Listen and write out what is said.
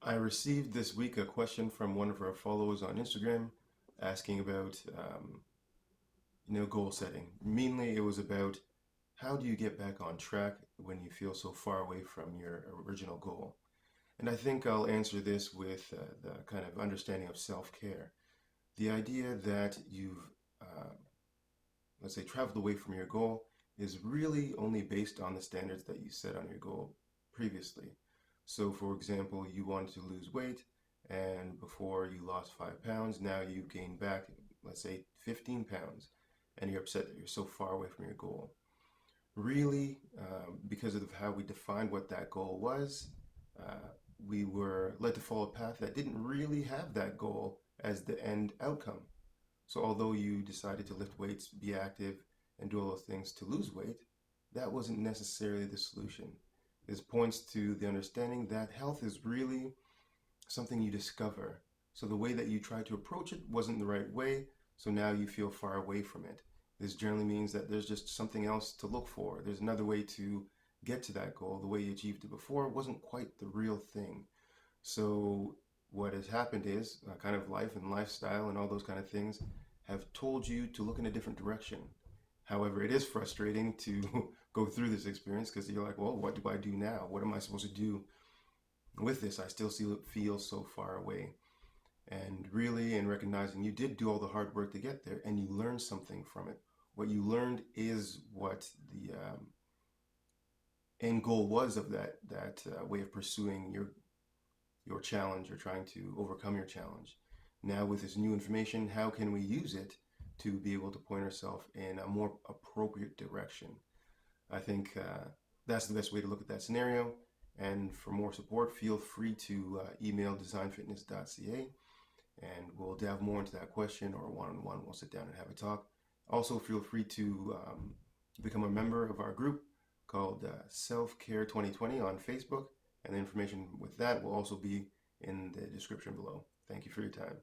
I received this week a question from one of our followers on Instagram asking about, goal setting. Mainly, it was about how do you get back on track when you feel so far away from your original goal. And I think I'll answer this with the kind of understanding of self-care. The idea that you've, uh, let's say, traveled away from your goal is really only based on the standards that you set on your goal previously. So, for example, you wanted to lose weight, and before you lost 5 pounds, now you gained back, let's say, 15 pounds, and you're upset that you're so far away from your goal. Really, because of how we defined what that goal was, uh, we were led to follow a path that didn't really have that goal as the end outcome. So although you decided to lift weights, be active, and do all those things to lose weight, that wasn't necessarily the solution. This points to the understanding that health is really something you discover. So the way that you tried to approach it wasn't the right way, so now you feel far away from it. This generally means that there's just something else to look for. There's another way to get to that goal. The way you achieved it before wasn't quite the real thing. So what has happened is kind of life and lifestyle and all those kind of things have told you to look in a different direction. However, it is frustrating to go through this experience because you're like, well, what do I do now? What am I supposed to do with this? I still feel so far away. And really, in recognizing you did do all the hard work to get there and you learned something from it. What you learned is what the end goal was of that way of pursuing your challenge or trying to overcome your challenge. Now, with this new information, how can we use it to be able to point ourselves in a more appropriate direction? I think that's the best way to look at that scenario. And for more support, feel free to email designfitness.ca and we'll delve more into that question, or one-on-one, we'll sit down and have a talk. Also, feel free to become a member of our group called Self-Care 2020 on Facebook, and the information with that will also be in the description below. Thank you for your time.